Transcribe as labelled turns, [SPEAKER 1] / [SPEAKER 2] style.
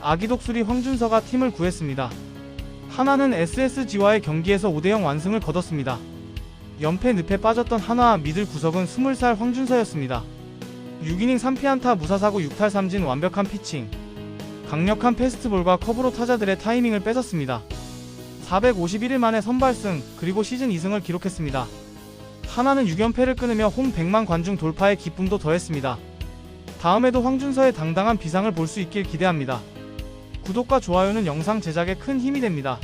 [SPEAKER 1] 아기 독수리 황준서가 팀을 구했습니다. 하나는 SSG와의 경기에서 5대0 완승을 거뒀습니다. 연패 늪에 빠졌던 한화 미들 구석은 20살 황준서였습니다. 6이닝 3피안타 무사사구 6탈 3진 완벽한 피칭, 강력한 패스트볼과 커브로 타자들의 타이밍을 뺏었습니다. 451일 만에 선발승, 그리고 시즌 2승을 기록했습니다. 하나는 6연패를 끊으며 홈 100만 관중 돌파의 기쁨도 더했습니다. 다음에도 황준서의 당당한 비상을 볼 수 있길 기대합니다. 구독과 좋아요는 영상 제작에 큰 힘이 됩니다.